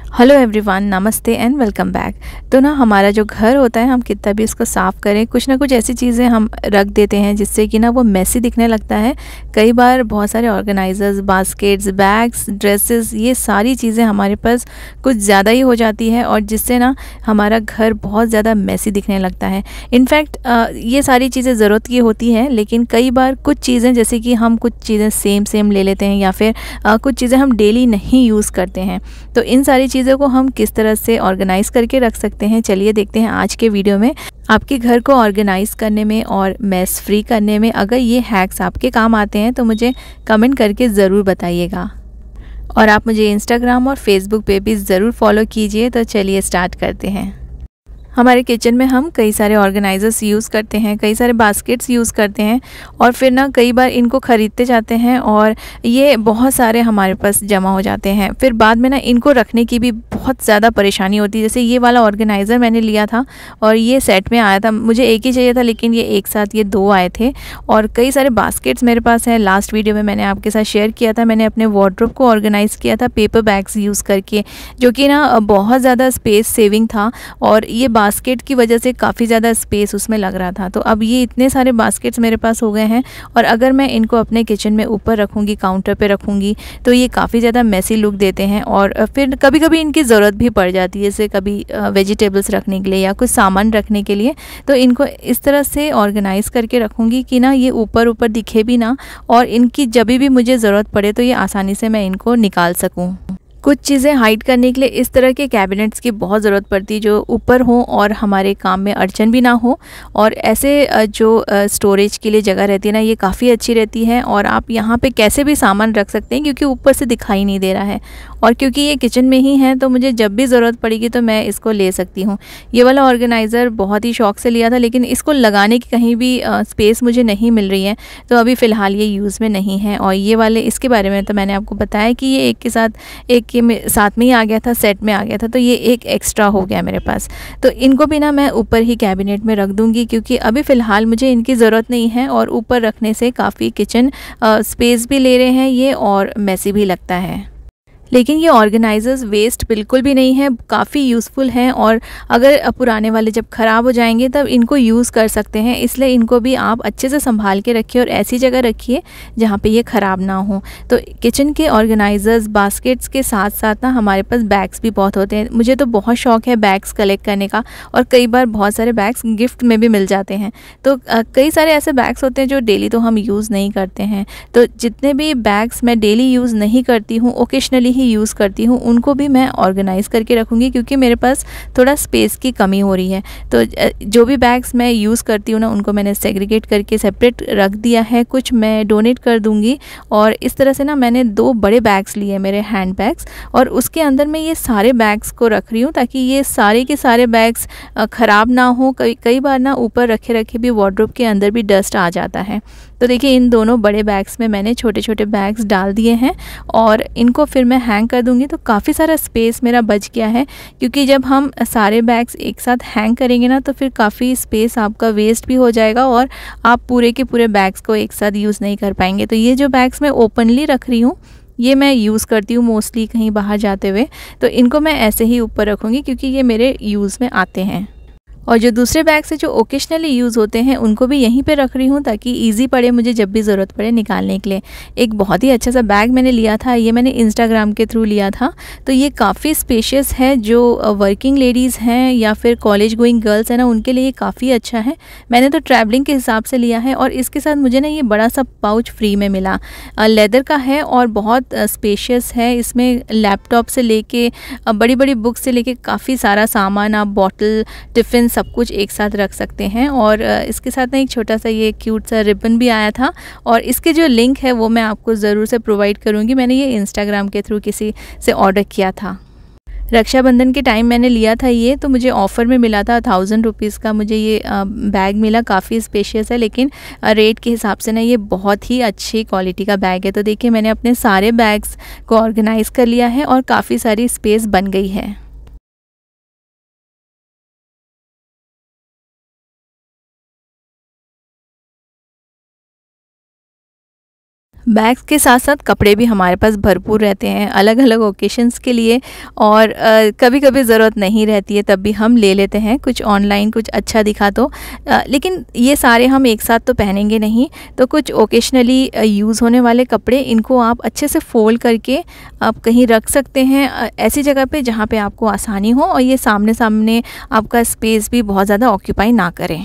Hello everyone, नमस्ते and welcome back. तो ना हमारा जो घर होता है, हम कितना भी इसको साफ़ करें, कुछ ना कुछ ऐसी चीज़ें हम रख देते हैं जिससे कि ना वो मेसी दिखने लगता है। कई बार बहुत सारे ऑर्गेनाइजर्स, बास्केट्स, बैग्स, ड्रेसेस, ये सारी चीज़ें हमारे पास कुछ ज़्यादा ही हो जाती है और जिससे ना हमारा घर बहुत ज़्यादा मेसी दिखने लगता है। इनफैक्ट ये सारी चीज़ें ज़रूरत की होती है, लेकिन कई बार कुछ चीज़ें जैसे कि हम कुछ चीज़ें सेम ले लेते हैं या फिर कुछ चीज़ें हम डेली नहीं यूज़ करते हैं। तो इन सारी चीज़ों को हम किस तरह से ऑर्गेनाइज़ करके रख सकते हैं, चलिए देखते हैं आज के वीडियो में। आपके घर को ऑर्गेनाइज़ करने में और मेस फ्री करने में अगर ये हैक्स आपके काम आते हैं तो मुझे कमेंट करके ज़रूर बताइएगा। और आप मुझे इंस्टाग्राम और फेसबुक पे भी ज़रूर फॉलो कीजिए। तो चलिए स्टार्ट करते हैं। हमारे किचन में हम कई सारे ऑर्गेनाइज़र्स यूज़ करते हैं, कई सारे बास्केट्स यूज़ करते हैं और फिर ना कई बार इनको ख़रीदते जाते हैं और ये बहुत सारे हमारे पास जमा हो जाते हैं। फिर बाद में ना इनको रखने की भी बहुत ज़्यादा परेशानी होती है। जैसे ये वाला ऑर्गेनाइज़र मैंने लिया था और ये सेट में आया था, मुझे एक ही चाहिए था लेकिन ये एक साथ ये 2 आए थे। और कई सारे बास्केट्स मेरे पास हैं। लास्ट वीडियो में मैंने आपके साथ शेयर किया था, मैंने अपने वार्डरोब को ऑर्गेनाइज़ किया था पेपर बैग्स यूज़ करके, जो कि ना बहुत ज़्यादा स्पेस सेविंग था और ये बास्केट की वजह से काफ़ी ज़्यादा स्पेस उसमें लग रहा था। तो अब ये इतने सारे बास्केट्स मेरे पास हो गए हैं और अगर मैं इनको अपने किचन में ऊपर रखूँगी, काउंटर पे रखूँगी, तो ये काफ़ी ज़्यादा मेसी लुक देते हैं। और फिर कभी-कभी इनकी ज़रूरत भी पड़ जाती है, जैसे कभी वेजिटेबल्स रखने के लिए या कुछ सामान रखने के लिए। तो इनको इस तरह से ऑर्गेनाइज़ करके रखूँगी कि ना ये ऊपर-ऊपर दिखे भी ना और इनकी जभी भी मुझे ज़रूरत पड़े तो ये आसानी से मैं इनको निकाल सकूँ। कुछ चीज़ें हाइड करने के लिए इस तरह के कैबिनेट्स की बहुत ज़रूरत पड़ती है जो ऊपर हों और हमारे काम में अड़चन भी ना हो। और ऐसे जो स्टोरेज के लिए जगह रहती है ना, ये काफ़ी अच्छी रहती है और आप यहाँ पे कैसे भी सामान रख सकते हैं क्योंकि ऊपर से दिखाई नहीं दे रहा है। और क्योंकि ये किचन में ही है तो मुझे जब भी ज़रूरत पड़ेगी तो मैं इसको ले सकती हूँ। ये वाला ऑर्गेनाइज़र बहुत ही शौक से लिया था लेकिन इसको लगाने की कहीं भी स्पेस मुझे नहीं मिल रही है, तो अभी फ़िलहाल ये यूज़ में नहीं है। और ये वाले, इसके बारे में तो मैंने आपको बताया कि ये एक के साथ एक के साथ में ही आ गया था, सेट में आ गया था, तो ये एक एक्स्ट्रा हो गया मेरे पास। तो इनको भी ना मैं ऊपर ही कैबिनेट में रख दूँगी क्योंकि अभी फ़िलहाल मुझे इनकी ज़रूरत नहीं है और ऊपर रखने से काफ़ी किचन स्पेस भी ले रहे हैं ये और मेसी भी लगता है। लेकिन ये ऑर्गेनाइज़र्स वेस्ट बिल्कुल भी नहीं है, काफ़ी यूज़फुल हैं और अगर पुराने वाले जब ख़राब हो जाएंगे तब इनको यूज़ कर सकते हैं। इसलिए इनको भी आप अच्छे से संभाल के रखिए और ऐसी जगह रखिए जहाँ पे ये ख़राब ना हो। तो किचन के ऑर्गेनाइज़र्स, बास्केट्स के साथ साथ ना हमारे पास बैग्स भी बहुत होते हैं। मुझे तो बहुत शौक़ है बैग्स कलेक्ट करने का और कई बार बहुत सारे बैग्स गिफ्ट में भी मिल जाते हैं। तो कई सारे ऐसे बैग्स होते हैं जो डेली तो हम यूज़ नहीं करते हैं। तो जितने भी बैग्स मैं डेली यूज़ नहीं करती हूँ, ओकेशनली ही यूज़ करती हूँ, उनको भी मैं ऑर्गेनाइज़ करके रखूँगी क्योंकि मेरे पास थोड़ा स्पेस की कमी हो रही है। तो जो भी बैग्स मैं यूज़ करती हूँ ना, उनको मैंने सेग्रीगेट करके सेपरेट रख दिया है, कुछ मैं डोनेट कर दूँगी। और इस तरह से ना मैंने 2 बड़े बैग्स लिए, मेरे हैंड बैग्स, और उसके अंदर मैं ये सारे बैग्स को रख रही हूँ ताकि ये सारे के सारे बैग्स ख़राब ना हो। कई बार ना ऊपर रखे रखे भी वार्डरोब के अंदर भी डस्ट आ जाता है। तो देखिए इन दोनों बड़े बैग्स में मैंने छोटे छोटे बैग्स डाल दिए हैं और इनको फिर मैं हैंग कर दूंगी। तो काफ़ी सारा स्पेस मेरा बच गया है क्योंकि जब हम सारे बैग्स एक साथ हैंग करेंगे ना तो फिर काफ़ी स्पेस आपका वेस्ट भी हो जाएगा और आप पूरे के पूरे बैग्स को एक साथ यूज़ नहीं कर पाएंगे। तो ये जो बैग्स मैं ओपनली रख रही हूँ, ये मैं यूज़ करती हूँ मोस्टली कहीं बाहर जाते हुए, तो इनको मैं ऐसे ही ऊपर रखूँगी क्योंकि ये मेरे यूज़ में आते हैं। और जो दूसरे बैग्स हैं जो ओकेशनली यूज़ होते हैं उनको भी यहीं पे रख रही हूँ ताकि इजी पड़े मुझे जब भी ज़रूरत पड़े निकालने के लिए। एक बहुत ही अच्छा सा बैग मैंने लिया था, ये मैंने इंस्टाग्राम के थ्रू लिया था। तो ये काफ़ी स्पेशियस है, जो वर्किंग लेडीज़ हैं या फिर कॉलेज गोइंग गर्ल्स हैं ना, उनके लिए काफ़ी अच्छा है। मैंने तो ट्रैवलिंग के हिसाब से लिया है और इसके साथ मुझे ना ये बड़ा सा पाउच फ्री में मिला। लेदर का है और बहुत स्पेशियस है। इसमें लैपटॉप से लेके बड़ी बड़ी बुक से लेके काफ़ी सारा सामान, आप बॉटल, टिफ़िन, सब कुछ एक साथ रख सकते हैं। और इसके साथ ना एक छोटा सा ये क्यूट सा रिबन भी आया था और इसके जो लिंक है वो मैं आपको ज़रूर से प्रोवाइड करूँगी। मैंने ये इंस्टाग्राम के थ्रू किसी से ऑर्डर किया था। रक्षाबंधन के टाइम मैंने लिया था ये, तो मुझे ऑफ़र में मिला था 1000 रुपीज़ का मुझे ये बैग मिला। काफ़ी स्पेशियस है लेकिन रेट के हिसाब से ना ये बहुत ही अच्छी क्वालिटी का बैग है। तो देखिए मैंने अपने सारे बैग्स को ऑर्गेनाइज़ कर लिया है और काफ़ी सारी स्पेस बन गई है। बैग्स के साथ साथ कपड़े भी हमारे पास भरपूर रहते हैं अलग अलग ओकेशंस के लिए, और कभी कभी ज़रूरत नहीं रहती है तब भी हम ले लेते हैं कुछ ऑनलाइन कुछ अच्छा दिखा तो। लेकिन ये सारे हम एक साथ तो पहनेंगे नहीं, तो कुछ ओकेशनली यूज़ होने वाले कपड़े इनको आप अच्छे से फ़ोल्ड करके आप कहीं रख सकते हैं ऐसी जगह पे जहाँ पे आपको आसानी हो और ये सामने सामने आपका स्पेस भी बहुत ज़्यादा ऑक्यूपाई ना करें।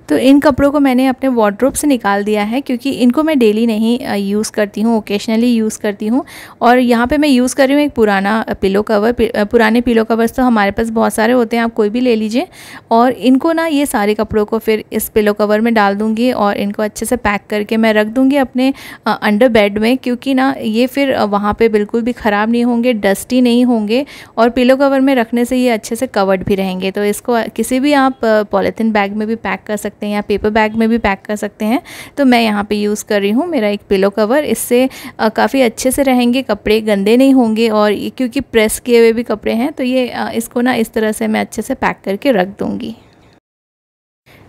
तो इन कपड़ों को मैंने अपने वार्डरोब से निकाल दिया है क्योंकि इनको मैं डेली नहीं यूज़ करती हूँ, ओकेशनली यूज़ करती हूँ। और यहाँ पे मैं यूज़ कर रही हूँ एक पुराना पिलो कवर। पुराने पिलो कवर्स तो हमारे पास बहुत सारे होते हैं, आप कोई भी ले लीजिए। और इनको ना ये सारे कपड़ों को फिर इस पिलो कवर में डाल दूँगी और इनको अच्छे से पैक करके मैं रख दूँगी अपने अंडर बेड में, क्योंकि ना ये फिर वहाँ पर बिल्कुल भी ख़राब नहीं होंगे, डस्टी नहीं होंगे और पिलो कवर में रखने से ये अच्छे से कवर्ड भी रहेंगे। तो इसको किसी भी आप पॉलीथीन बैग में भी पैक कर सकते हैं या पेपर बैग में भी पैक कर सकते हैं। तो मैं यहाँ पे यूज़ कर रही हूँ मेरा एक पिलो कवर। इससे काफ़ी अच्छे से रहेंगे, कपड़े गंदे नहीं होंगे और क्योंकि प्रेस किए हुए भी कपड़े हैं तो ये इसको ना इस तरह से मैं अच्छे से पैक करके रख दूँगी।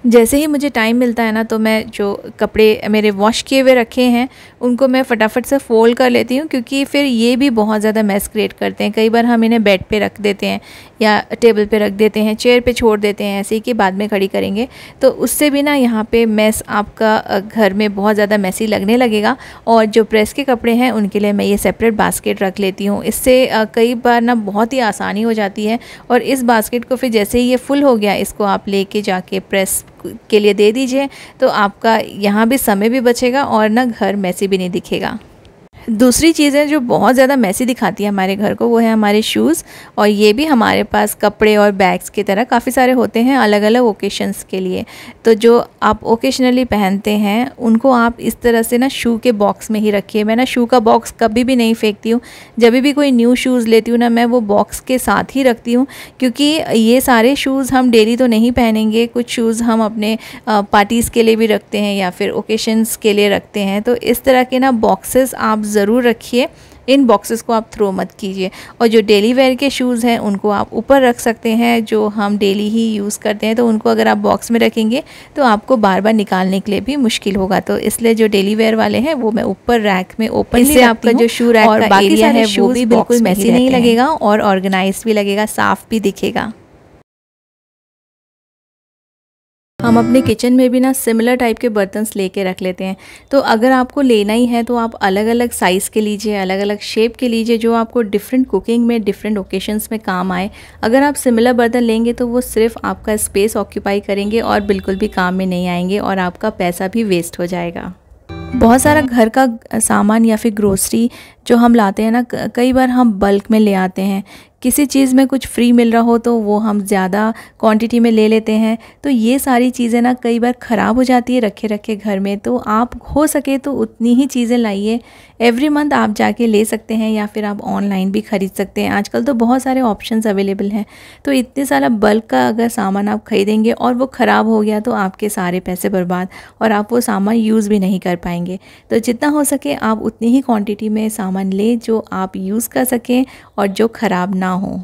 जैसे ही मुझे टाइम मिलता है ना तो मैं जो कपड़े मेरे वॉश किए हुए रखे हैं उनको मैं फटाफट से फ़ोल्ड कर लेती हूँ, क्योंकि फिर ये भी बहुत ज़्यादा मैस क्रिएट करते हैं। कई बार हम इन्हें बेड पे रख देते हैं या टेबल पे रख देते हैं, चेयर पे छोड़ देते हैं ऐसे ही कि बाद में खड़ी करेंगे, तो उससे भी ना यहाँ पे मैस आपका घर में बहुत ज़्यादा मैसी लगने लगेगा। और जो प्रेस के कपड़े हैं उनके लिए मैं ये सेपरेट बास्केट रख लेती हूँ। इससे कई बार ना बहुत ही आसानी हो जाती है। और इस बास्केट को फिर जैसे ही ये फुल हो गया इसको आप लेके जाके प्रेस के लिए दे दीजिए, तो आपका यहाँ भी समय भी बचेगा और ना घर मैसी भी नहीं दिखेगा। दूसरी चीज़ें जो बहुत ज़्यादा मैसी दिखाती है हमारे घर को वो है हमारे शूज़। और ये भी हमारे पास कपड़े और बैग्स की तरह काफ़ी सारे होते हैं अलग अलग ओकेशंस के लिए। तो जो आप ओकेशनली पहनते हैं उनको आप इस तरह से ना शू के बॉक्स में ही रखिए। मैं ना शू का बॉक्स कभी भी नहीं फेंकती हूँ, जब भी कोई न्यू शूज़ लेती हूँ ना मैं वो बॉक्स के साथ ही रखती हूँ, क्योंकि ये सारे शूज़ हम डेली तो नहीं पहनेंगे। कुछ शूज़ हम अपने पार्टीज़ के लिए भी रखते हैं या फिर ओकेशंस के लिए रखते हैं। तो इस तरह के ना बॉक्सेस आप ज़रूर रखिए, इन बॉक्सेस को आप थ्रो मत कीजिए। और जो डेली वेयर के शूज़ हैं उनको आप ऊपर रख सकते हैं, जो हम डेली ही यूज़ करते हैं। तो उनको अगर आप बॉक्स में रखेंगे तो आपको बार बार निकालने के लिए भी मुश्किल होगा। तो इसलिए जो डेली वेयर वाले हैं वो मैं ऊपर रैक में ओपन, इससे आपका जो शू रैक का एरिया है वो भी बिल्कुल मैसी नहीं लगेगा और ऑर्गेनाइज्ड भी लगेगा, साफ़ भी दिखेगा। हम अपने किचन में भी ना सिमिलर टाइप के बर्तन्स लेके रख लेते हैं। तो अगर आपको लेना ही है तो आप अलग अलग साइज़ के लीजिए, अलग अलग शेप के लीजिए, जो आपको डिफरेंट कुकिंग में डिफरेंट ओकेशंस में काम आए। अगर आप सिमिलर बर्तन लेंगे तो वो सिर्फ आपका स्पेस ऑक्यूपाई करेंगे और बिल्कुल भी काम में नहीं आएंगे और आपका पैसा भी वेस्ट हो जाएगा। बहुत सारा घर का सामान या फिर ग्रोसरी जो हम लाते हैं ना, कई बार हम बल्क में ले आते हैं। किसी चीज़ में कुछ फ्री मिल रहा हो तो वो हम ज़्यादा क्वांटिटी में ले लेते हैं। तो ये सारी चीज़ें ना कई बार ख़राब हो जाती है रखे रखे घर में। तो आप हो सके तो उतनी ही चीज़ें लाइए। एवरी मंथ आप जाके ले सकते हैं या फिर आप ऑनलाइन भी ख़रीद सकते हैं। आजकल तो बहुत सारे ऑप्शंस अवेलेबल हैं। तो इतने सारा बल्क का अगर सामान आप ख़रीदेंगे और वो ख़राब हो गया तो आपके सारे पैसे बर्बाद और आप वो सामान यूज़ भी नहीं कर पाएंगे। तो जितना हो सके आप उतनी ही क्वांटिटी में सामान लें जो आप यूज़ कर सकें और जो ख़राब ना हो।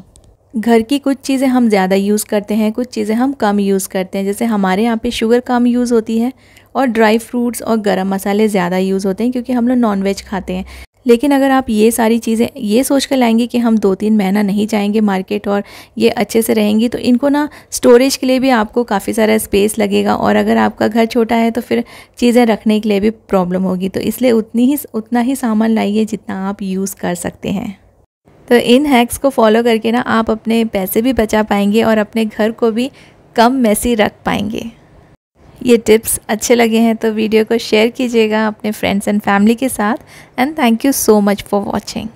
घर की कुछ चीज़ें हम ज़्यादा यूज़ करते हैं, कुछ चीज़ें हम कम यूज़ करते हैं। जैसे हमारे यहाँ पे शुगर कम यूज़ होती है और ड्राई फ्रूट्स और गरम मसाले ज़्यादा यूज़ होते हैं क्योंकि हम लोग नॉनवेज खाते हैं। लेकिन अगर आप ये सारी चीज़ें ये सोच कर लाएंगे कि हम 2-3 महीना नहीं जाएंगे मार्केट और ये अच्छे से रहेंगी, तो इनको ना स्टोरेज के लिए भी आपको काफ़ी सारा स्पेस लगेगा। और अगर आपका घर छोटा है तो फिर चीज़ें रखने के लिए भी प्रॉब्लम होगी। तो इसलिए उतना ही सामान लाइए जितना आप यूज़ कर सकते हैं। तो इन हैक्स को फॉलो करके ना आप अपने पैसे भी बचा पाएंगे और अपने घर को भी कम मैसी रख पाएंगे। ये टिप्स अच्छे लगे हैं तो वीडियो को शेयर कीजिएगा अपने फ्रेंड्स एंड फैमिली के साथ। And thank you so much for watching.